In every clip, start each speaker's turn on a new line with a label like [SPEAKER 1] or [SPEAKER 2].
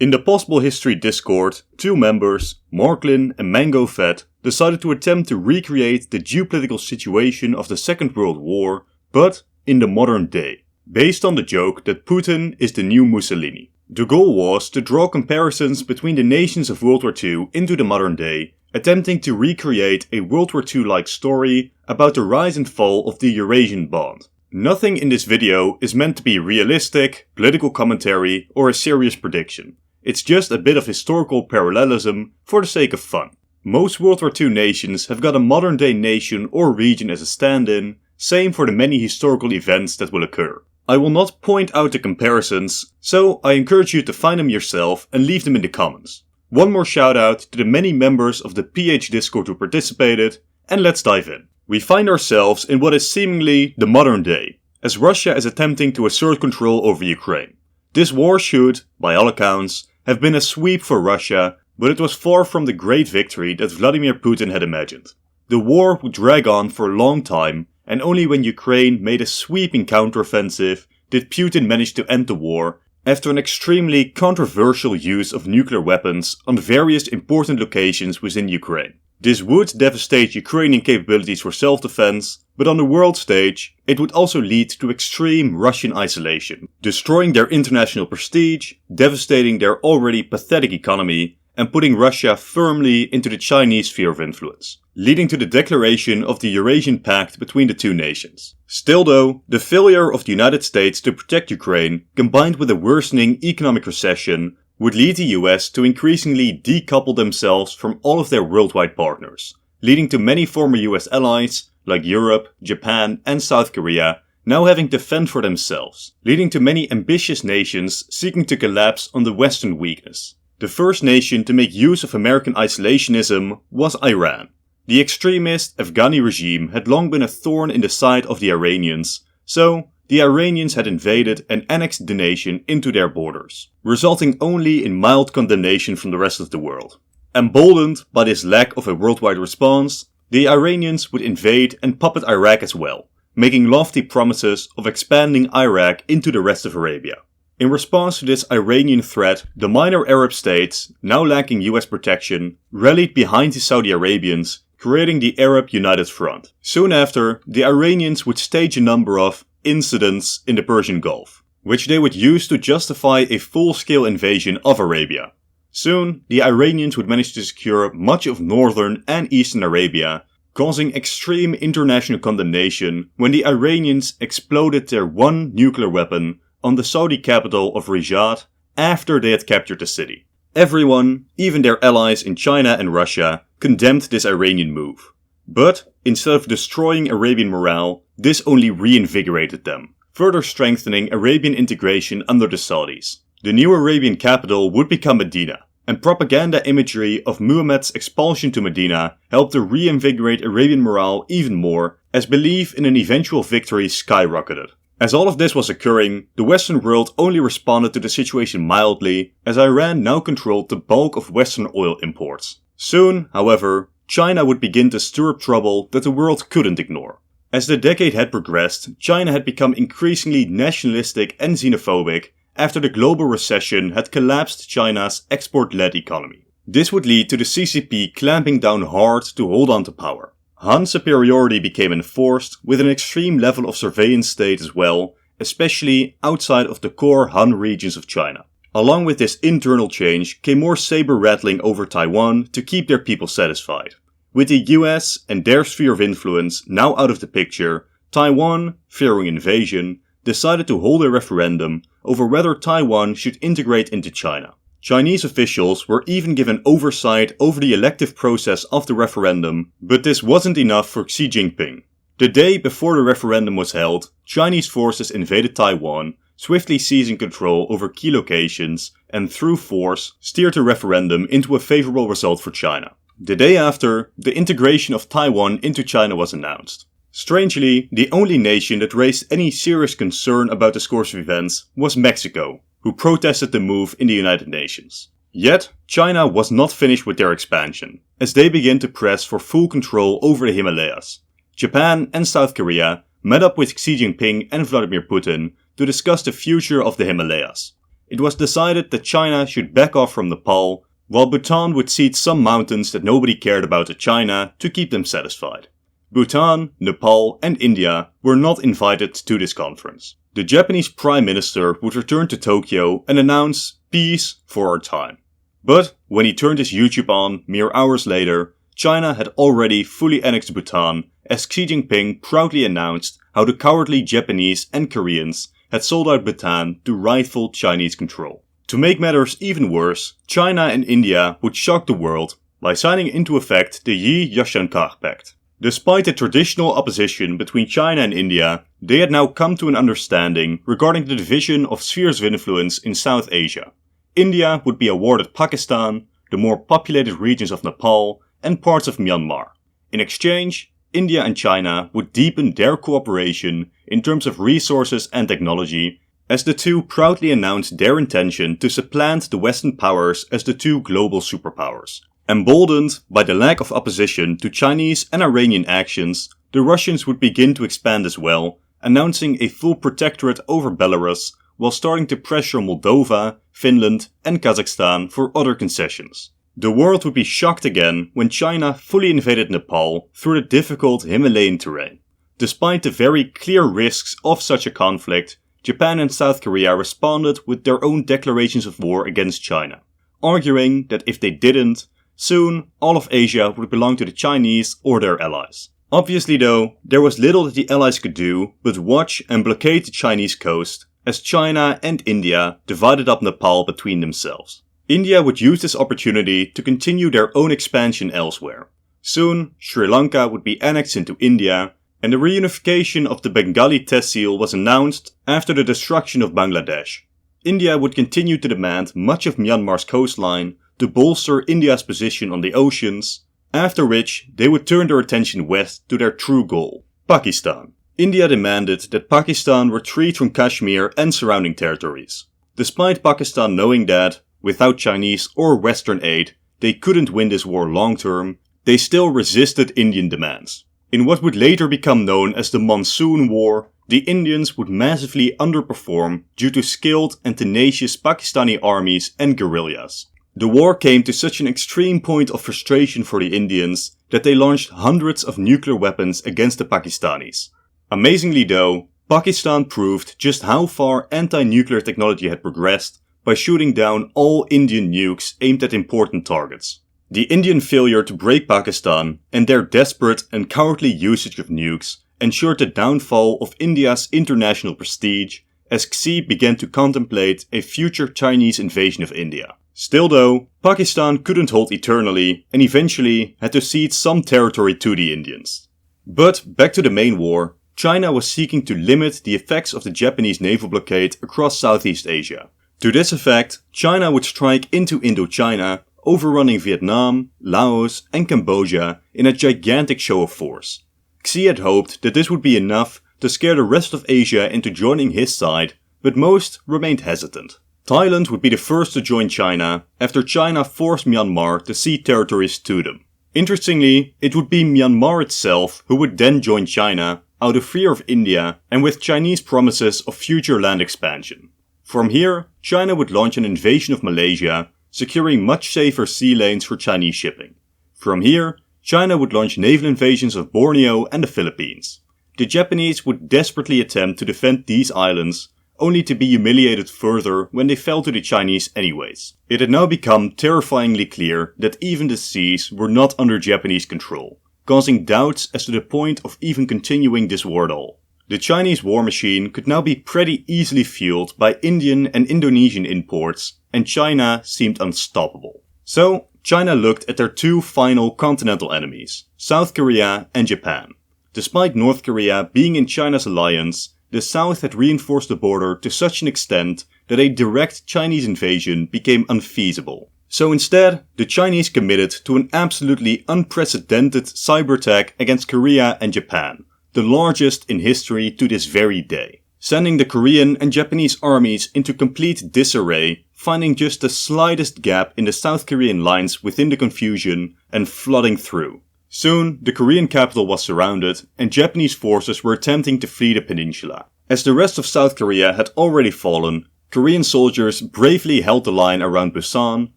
[SPEAKER 1] In the Possible History Discord, two members, Marklin and MangoFett, decided to attempt to recreate the geopolitical situation of the Second World War, but in the modern day, based on the joke that Putin is the new Mussolini. The goal was to draw comparisons between the nations of World War II into the modern day, attempting to recreate a World War II-like story about the rise and fall of the Eurasian bond. Nothing in this video is meant to be realistic, political commentary, or a serious prediction. It's just a bit of historical parallelism for the sake of fun. Most World War II nations have got a modern day nation or region as a stand-in, same for the many historical events that will occur. I will not point out the comparisons, so I encourage you to find them yourself and leave them in the comments. One more shout out to the many members of the PH Discord who participated, and let's dive in. We find ourselves in what is seemingly the modern day, as Russia is attempting to assert control over Ukraine. This war should, by all accounts, have been a sweep for Russia, but it was far from the great victory that Vladimir Putin had imagined. The war would drag on for a long time, and only when Ukraine made a sweeping counteroffensive did Putin manage to end the war after an extremely controversial use of nuclear weapons on various important locations within Ukraine. This would devastate Ukrainian capabilities for self-defense, but on the world stage, it would also lead to extreme Russian isolation, destroying their international prestige, devastating their already pathetic economy, and putting Russia firmly into the Chinese sphere of influence, leading to the declaration of the Eurasian Pact between the two nations. Still though, the failure of the United States to protect Ukraine, combined with a worsening economic recession, would lead the US to increasingly decouple themselves from all of their worldwide partners, leading to many former US allies, like Europe, Japan and South Korea, now having to fend for themselves, leading to many ambitious nations seeking to collapse on the Western weakness. The first nation to make use of American isolationism was Iran. The extremist Afghani regime had long been a thorn in the side of the Iranians, so the Iranians had invaded and annexed the nation into their borders, resulting only in mild condemnation from the rest of the world. Emboldened by this lack of a worldwide response, the Iranians would invade and puppet Iraq as well, making lofty promises of expanding Iraq into the rest of Arabia. In response to this Iranian threat, the minor Arab states, now lacking US protection, rallied behind the Saudi Arabians, creating the Arab United Front. Soon after, the Iranians would stage a number of incidents in the Persian Gulf, which they would use to justify a full-scale invasion of Arabia. Soon, the Iranians would manage to secure much of northern and eastern Arabia, causing extreme international condemnation when the Iranians exploded their one nuclear weapon on the Saudi capital of Riyadh after they had captured the city. Everyone, even their allies in China and Russia, condemned this Iranian move. But, instead of destroying Arabian morale, this only reinvigorated them, further strengthening Arabian integration under the Saudis. The new Arabian capital would become Medina, and propaganda imagery of Muhammad's expulsion to Medina helped to reinvigorate Arabian morale even more, as belief in an eventual victory skyrocketed. As all of this was occurring, the Western world only responded to the situation mildly, as Iran now controlled the bulk of Western oil imports. Soon, however, China would begin to stir up trouble that the world couldn't ignore. As the decade had progressed, China had become increasingly nationalistic and xenophobic after the global recession had collapsed China's export-led economy. This would lead to the CCP clamping down hard to hold on to power. Han superiority became enforced with an extreme level of surveillance state as well, especially outside of the core Han regions of China. Along with this internal change came more saber-rattling over Taiwan to keep their people satisfied. With the US and their sphere of influence now out of the picture, Taiwan, fearing invasion, decided to hold a referendum over whether Taiwan should integrate into China. Chinese officials were even given oversight over the elective process of the referendum, but this wasn't enough for Xi Jinping. The day before the referendum was held, Chinese forces invaded Taiwan, swiftly seizing control over key locations and through force steered the referendum into a favorable result for China. The day after, the integration of Taiwan into China was announced. Strangely, the only nation that raised any serious concern about this course of events was Mexico, who protested the move in the United Nations. Yet, China was not finished with their expansion, as they began to press for full control over the Himalayas. Japan and South Korea met up with Xi Jinping and Vladimir Putin to discuss the future of the Himalayas. It was decided that China should back off from Nepal, while Bhutan would cede some mountains that nobody cared about to China to keep them satisfied. Bhutan, Nepal and India were not invited to this conference. The Japanese Prime Minister would return to Tokyo and announce peace for our time. But when he turned his YouTube on mere hours later, China had already fully annexed Bhutan, as Xi Jinping proudly announced how the cowardly Japanese and Koreans had sold out Bhutan to rightful Chinese control. To make matters even worse, China and India would shock the world by signing into effect the Yi-Yashankar Pact. Despite the traditional opposition between China and India, they had now come to an understanding regarding the division of spheres of influence in South Asia. India would be awarded Pakistan, the more populated regions of Nepal, and parts of Myanmar. In exchange, India and China would deepen their cooperation in terms of resources and technology, as the two proudly announced their intention to supplant the Western powers as the two global superpowers. Emboldened by the lack of opposition to Chinese and Iranian actions, the Russians would begin to expand as well, announcing a full protectorate over Belarus while starting to pressure Moldova, Finland and Kazakhstan for other concessions. The world would be shocked again when China fully invaded Nepal through the difficult Himalayan terrain. Despite the very clear risks of such a conflict, Japan and South Korea responded with their own declarations of war against China, arguing that if they didn't, soon all of Asia would belong to the Chinese or their allies. Obviously though, there was little that the allies could do but watch and blockade the Chinese coast, as China and India divided up Nepal between themselves. India would use this opportunity to continue their own expansion elsewhere. Soon, Sri Lanka would be annexed into India, and the reunification of the Bengali Tehsil was announced after the destruction of Bangladesh. India would continue to demand much of Myanmar's coastline to bolster India's position on the oceans, after which they would turn their attention west to their true goal, Pakistan. India demanded that Pakistan retreat from Kashmir and surrounding territories. Despite Pakistan knowing that, without Chinese or Western aid, they couldn't win this war long term, they still resisted Indian demands. In what would later become known as the Monsoon War, the Indians would massively underperform due to skilled and tenacious Pakistani armies and guerrillas. The war came to such an extreme point of frustration for the Indians that they launched hundreds of nuclear weapons against the Pakistanis. Amazingly though, Pakistan proved just how far anti-nuclear technology had progressed by shooting down all Indian nukes aimed at important targets. The Indian failure to break Pakistan and their desperate and cowardly usage of nukes ensured the downfall of India's international prestige as Xi began to contemplate a future Chinese invasion of India. Still though, Pakistan couldn't hold eternally and eventually had to cede some territory to the Indians. But back to the main war, China was seeking to limit the effects of the Japanese naval blockade across Southeast Asia. To this effect, China would strike into Indochina, overrunning Vietnam, Laos and Cambodia in a gigantic show of force. Xi had hoped that this would be enough to scare the rest of Asia into joining his side, but most remained hesitant. Thailand would be the first to join China after China forced Myanmar to cede territories to them. Interestingly, it would be Myanmar itself who would then join China out of fear of India and with Chinese promises of future land expansion. From here, China would launch an invasion of Malaysia, securing much safer sea lanes for Chinese shipping. From here, China would launch naval invasions of Borneo and the Philippines. The Japanese would desperately attempt to defend these islands, only to be humiliated further when they fell to the Chinese anyways. It had now become terrifyingly clear that even the seas were not under Japanese control, causing doubts as to the point of even continuing this war at all. The Chinese war machine could now be pretty easily fueled by Indian and Indonesian imports, and China seemed unstoppable. So, China looked at their two final continental enemies, South Korea and Japan. Despite North Korea being in China's alliance, the South had reinforced the border to such an extent that a direct Chinese invasion became unfeasible. So instead, the Chinese committed to an absolutely unprecedented cyber attack against Korea and Japan, the largest in history to this very day, sending the Korean and Japanese armies into complete disarray, finding just the slightest gap in the South Korean lines within the confusion and flooding through. Soon, the Korean capital was surrounded and Japanese forces were attempting to flee the peninsula. As the rest of South Korea had already fallen, Korean soldiers bravely held the line around Busan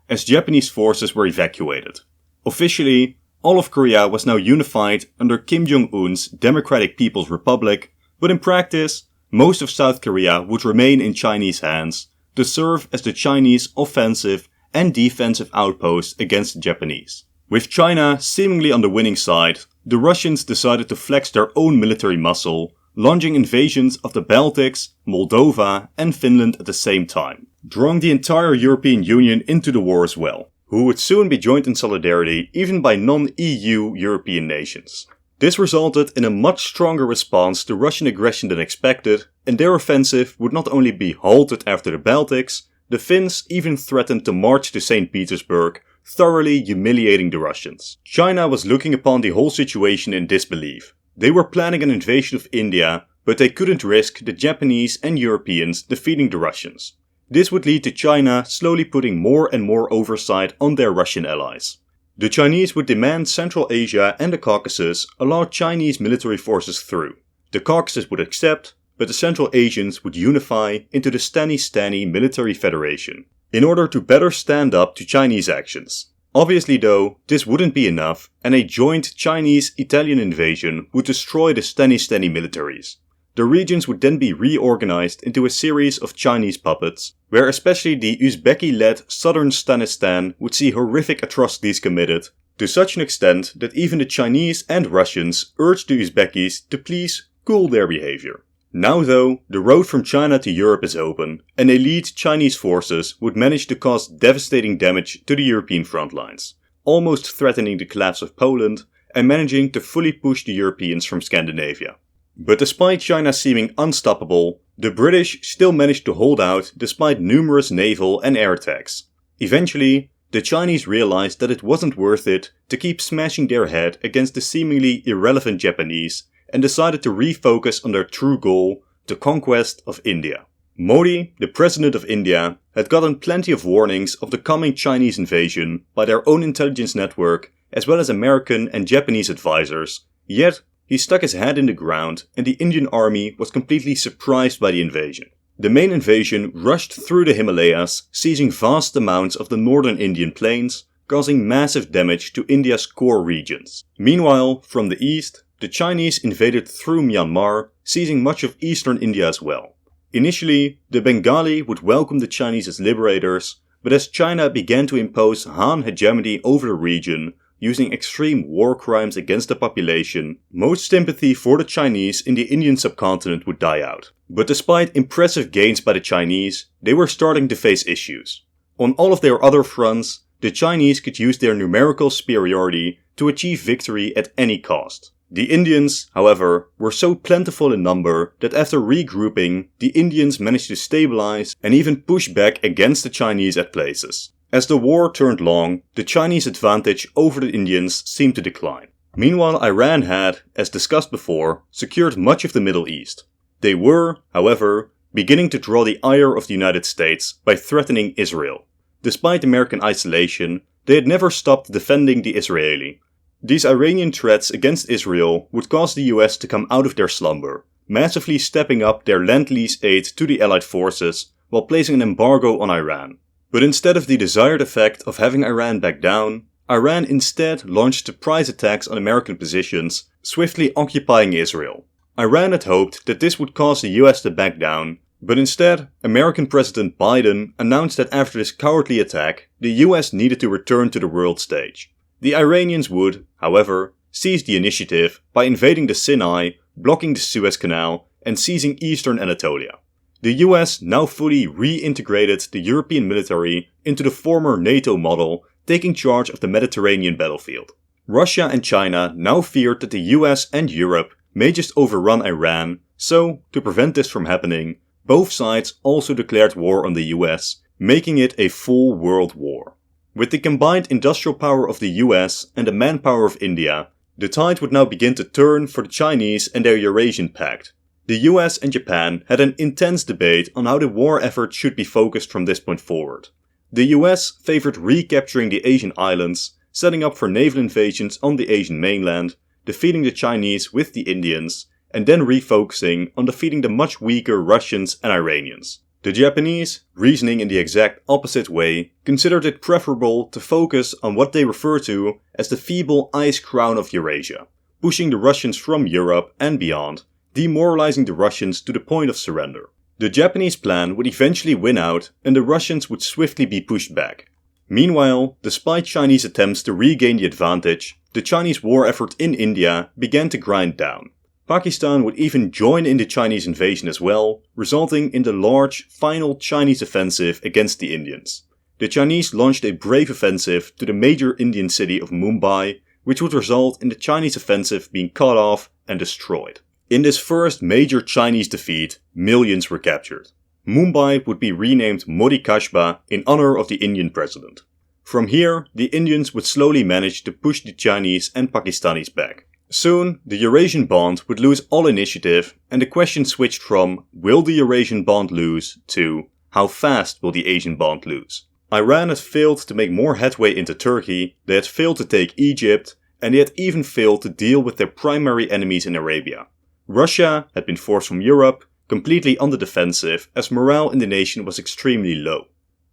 [SPEAKER 1] as Japanese forces were evacuated. Officially, all of Korea was now unified under Kim Jong-un's Democratic People's Republic, but in practice, most of South Korea would remain in Chinese hands to serve as the Chinese offensive and defensive outpost against the Japanese. With China seemingly on the winning side, the Russians decided to flex their own military muscle, launching invasions of the Baltics, Moldova and Finland at the same time, drawing the entire European Union into the war as well, who would soon be joined in solidarity even by non-EU European nations. This resulted in a much stronger response to Russian aggression than expected, and their offensive would not only be halted after the Baltics, the Finns even threatened to march to St. Petersburg, thoroughly humiliating the Russians. China was looking upon the whole situation in disbelief. They were planning an invasion of India, but they couldn't risk the Japanese and Europeans defeating the Russians. This would lead to China slowly putting more and more oversight on their Russian allies. The Chinese would demand Central Asia and the Caucasus allow Chinese military forces through. The Caucasus would accept, but the Central Asians would unify into the Stani Military Federation, in order to better stand up to Chinese actions. Obviously though, this wouldn't be enough, and a joint Chinese-Italian invasion would destroy the Stani militaries. The regions would then be reorganized into a series of Chinese puppets, where especially the Uzbeki-led southern Stanistan would see horrific atrocities committed, to such an extent that even the Chinese and Russians urged the Uzbekis to please cool their behavior. Now though, the road from China to Europe is open, and elite Chinese forces would manage to cause devastating damage to the European front lines, almost threatening the collapse of Poland and managing to fully push the Europeans from Scandinavia. But despite China seeming unstoppable, the British still managed to hold out despite numerous naval and air attacks. Eventually, the Chinese realized that it wasn't worth it to keep smashing their head against the seemingly irrelevant Japanese and decided to refocus on their true goal, the conquest of India. Modi, the president of India, had gotten plenty of warnings of the coming Chinese invasion by their own intelligence network as well as American and Japanese advisors, yet he stuck his head in the ground and the Indian army was completely surprised by the invasion. The main invasion rushed through the Himalayas, seizing vast amounts of the northern Indian plains, causing massive damage to India's core regions. Meanwhile, from the east, the Chinese invaded through Myanmar, seizing much of eastern India as well. Initially, the Bengali would welcome the Chinese as liberators, but as China began to impose Han hegemony over the region, using extreme war crimes against the population, most sympathy for the Chinese in the Indian subcontinent would die out. But despite impressive gains by the Chinese, they were starting to face issues. On all of their other fronts, the Chinese could use their numerical superiority to achieve victory at any cost. The Indians, however, were so plentiful in number that after regrouping, the Indians managed to stabilize and even push back against the Chinese at places. As the war turned long, the Chinese advantage over the Indians seemed to decline. Meanwhile, Iran had, as discussed before, secured much of the Middle East. They were, however, beginning to draw the ire of the United States by threatening Israel. Despite American isolation, they had never stopped defending the Israeli. These Iranian threats against Israel would cause the US to come out of their slumber, massively stepping up their Lend-Lease aid to the Allied forces while placing an embargo on Iran. But instead of the desired effect of having Iran back down, Iran instead launched surprise attacks on American positions, swiftly occupying Israel. Iran had hoped that this would cause the US to back down, but instead, American President Biden announced that after this cowardly attack, the US needed to return to the world stage. The Iranians would, however, seize the initiative by invading the Sinai, blocking the Suez Canal, and seizing eastern Anatolia. The US now fully reintegrated the European military into the former NATO model, taking charge of the Mediterranean battlefield. Russia and China now feared that the US and Europe may just overrun Iran, so, to prevent this from happening, both sides also declared war on the US, making it a full world war. With the combined industrial power of the US and the manpower of India, the tide would now begin to turn for the Chinese and their Eurasian Pact. The US and Japan had an intense debate on how the war effort should be focused from this point forward. The US favored recapturing the Asian islands, setting up for naval invasions on the Asian mainland, defeating the Chinese with the Indians, and then refocusing on defeating the much weaker Russians and Iranians. The Japanese, reasoning in the exact opposite way, considered it preferable to focus on what they refer to as the feeble ice crown of Eurasia, pushing the Russians from Europe and beyond, demoralizing the Russians to the point of surrender. The Japanese plan would eventually win out and the Russians would swiftly be pushed back. Meanwhile, despite Chinese attempts to regain the advantage, the Chinese war effort in India began to grind down. Pakistan would even join in the Chinese invasion as well, resulting in the large, final Chinese offensive against the Indians. The Chinese launched a brave offensive to the major Indian city of Mumbai, which would result in the Chinese offensive being cut off and destroyed. In this first major Chinese defeat, millions were captured. Mumbai would be renamed Modi Kashba in honor of the Indian president. From here, the Indians would slowly manage to push the Chinese and Pakistanis back. Soon, the Eurasian Bond would lose all initiative and the question switched from will the Eurasian Bond lose to how fast will the Asian Bond lose. Iran had failed to make more headway into Turkey, they had failed to take Egypt, and they had even failed to deal with their primary enemies in Arabia. Russia had been forced from Europe, completely on the defensive as morale in the nation was extremely low.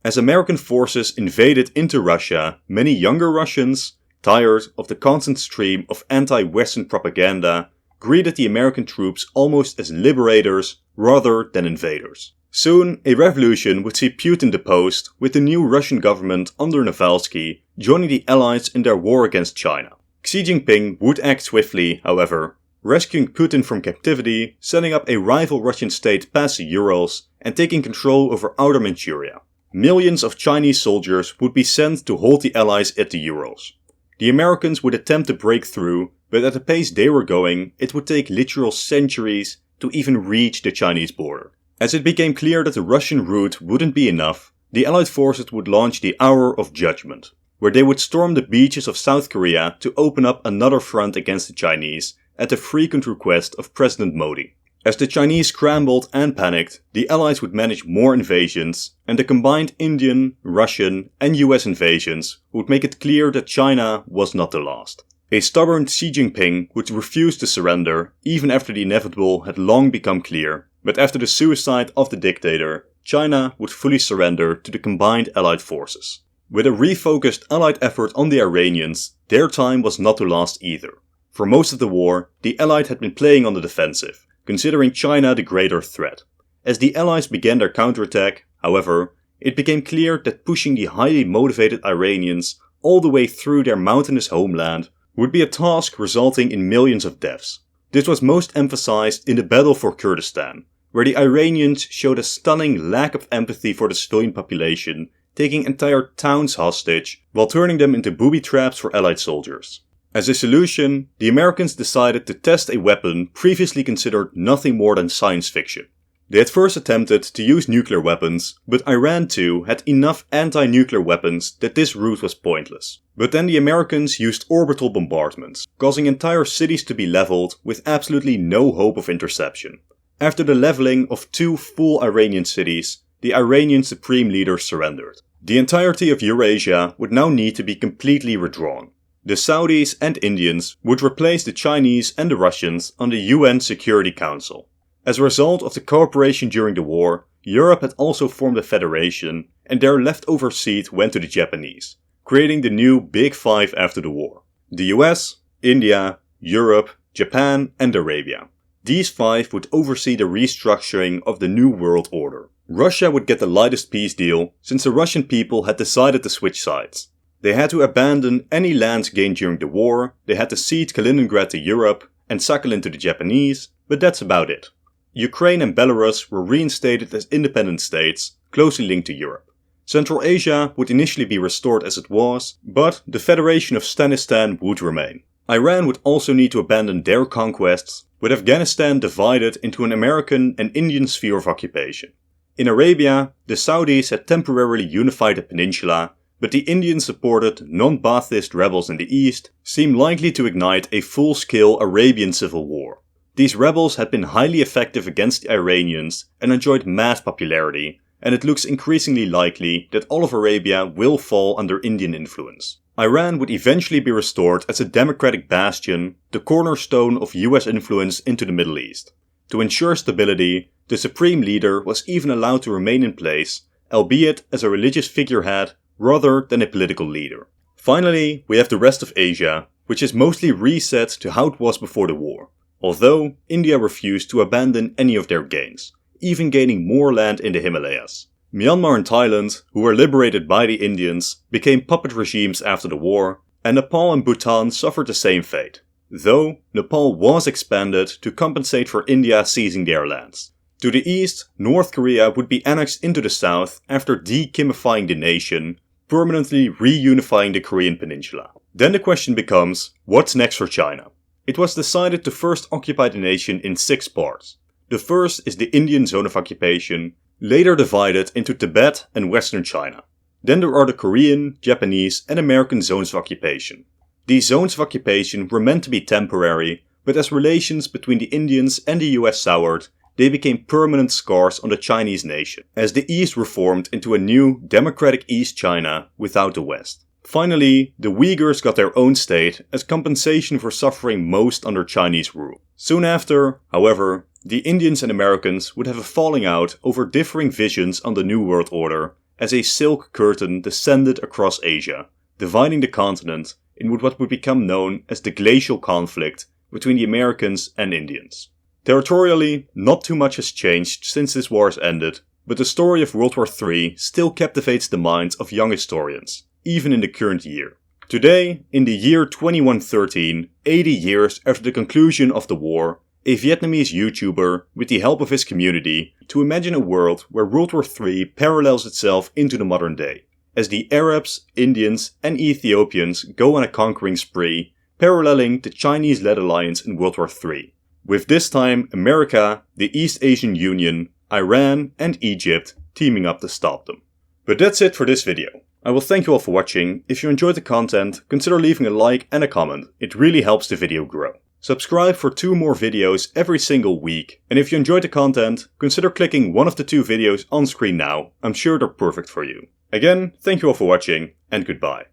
[SPEAKER 1] As American forces invaded into Russia, many younger Russians, tired of the constant stream of anti-Western propaganda, greeted the American troops almost as liberators rather than invaders. Soon, a revolution would see Putin deposed, with the new Russian government under Navalny joining the Allies in their war against China. Xi Jinping would act swiftly, however, rescuing Putin from captivity, setting up a rival Russian state past the Urals, and taking control over Outer Manchuria. Millions of Chinese soldiers would be sent to hold the Allies at the Urals. The Americans would attempt to break through, but at the pace they were going, it would take literal centuries to even reach the Chinese border. As it became clear that the Russian route wouldn't be enough, the Allied forces would launch the Hour of Judgment, where they would storm the beaches of South Korea to open up another front against the Chinese, at the frequent request of President Modi. As the Chinese scrambled and panicked, the Allies would manage more invasions, and the combined Indian, Russian and US invasions would make it clear that China was not the last. A stubborn Xi Jinping would refuse to surrender, even after the inevitable had long become clear, but after the suicide of the dictator, China would fully surrender to the combined Allied forces. With a refocused Allied effort on the Iranians, their time was not to last either. For most of the war, the Allies had been playing on the defensive, considering China the greater threat. As the Allies began their counterattack, however, it became clear that pushing the highly motivated Iranians all the way through their mountainous homeland would be a task resulting in millions of deaths. This was most emphasized in the battle for Kurdistan, where the Iranians showed a stunning lack of empathy for the civilian population, taking entire towns hostage while turning them into booby traps for Allied soldiers. As a solution, the Americans decided to test a weapon previously considered nothing more than science fiction. They had first attempted to use nuclear weapons, but Iran too had enough anti-nuclear weapons that this route was pointless. But then the Americans used orbital bombardments, causing entire cities to be leveled with absolutely no hope of interception. After the leveling of 2 full Iranian cities, the Iranian supreme leader surrendered. The entirety of Eurasia would now need to be completely withdrawn. The Saudis and Indians would replace the Chinese and the Russians on the UN Security Council. As a result of the cooperation during the war, Europe had also formed a federation, and their leftover seat went to the Japanese, creating the new Big Five after the war. The US, India, Europe, Japan and Arabia. These 5 would oversee the restructuring of the New World Order. Russia would get the lightest peace deal, since the Russian people had decided to switch sides. They had to abandon any lands gained during the war, they had to cede Kaliningrad to Europe and Sakhalin to the Japanese, but that's about it. Ukraine and Belarus were reinstated as independent states, closely linked to Europe. Central Asia would initially be restored as it was, but the Federation of Stanistan would remain. Iran would also need to abandon their conquests, with Afghanistan divided into an American and Indian sphere of occupation. In Arabia, the Saudis had temporarily unified the peninsula, but the Indian-supported non-Ba'athist rebels in the east seemed likely to ignite a full-scale Arabian civil war. These rebels had been highly effective against the Iranians and enjoyed mass popularity, and it looks increasingly likely that all of Arabia will fall under Indian influence. Iran would eventually be restored as a democratic bastion, the cornerstone of US influence into the Middle East. To ensure stability, the supreme leader was even allowed to remain in place, albeit as a religious figurehead rather than a political leader. Finally, we have the rest of Asia, which is mostly reset to how it was before the war, although India refused to abandon any of their gains, even gaining more land in the Himalayas. Myanmar and Thailand, who were liberated by the Indians, became puppet regimes after the war, and Nepal and Bhutan suffered the same fate, though Nepal was expanded to compensate for India seizing their lands. To the east, North Korea would be annexed into the south after de-Kimifying the nation, permanently reunifying the Korean peninsula. Then the question becomes, what's next for China? It was decided to first occupy the nation in 6 parts. The first is the Indian zone of occupation, later divided into Tibet and Western China. Then there are the Korean, Japanese and American zones of occupation. These zones of occupation were meant to be temporary, but as relations between the Indians and the US soured, they became permanent scars on the Chinese nation, as the East reformed into a new democratic East China without the West. Finally, the Uyghurs got their own state as compensation for suffering most under Chinese rule. Soon after, however, the Indians and Americans would have a falling out over differing visions on the New World Order, as a silk curtain descended across Asia, dividing the continent in what would become known as the glacial conflict between the Americans and Indians. Territorially, not too much has changed since this war has ended, but the story of World War III still captivates the minds of young historians, even in the current year. Today, in the year 2113, 80 years after the conclusion of the war, a Vietnamese YouTuber, with the help of his community, to imagine a world where World War III parallels itself into the modern day, as the Arabs, Indians and Ethiopians go on a conquering spree, paralleling the Chinese-led alliance in World War III. With this time America, the East Asian Union, Iran and Egypt teaming up to stop them. But that's it for this video. I will thank you all for watching. If you enjoyed the content, consider leaving a like and a comment. It really helps the video grow. Subscribe for 2 more videos every single week. And if you enjoyed the content, consider clicking one of the 2 videos on screen now. I'm sure they're perfect for you. Again, thank you all for watching and goodbye.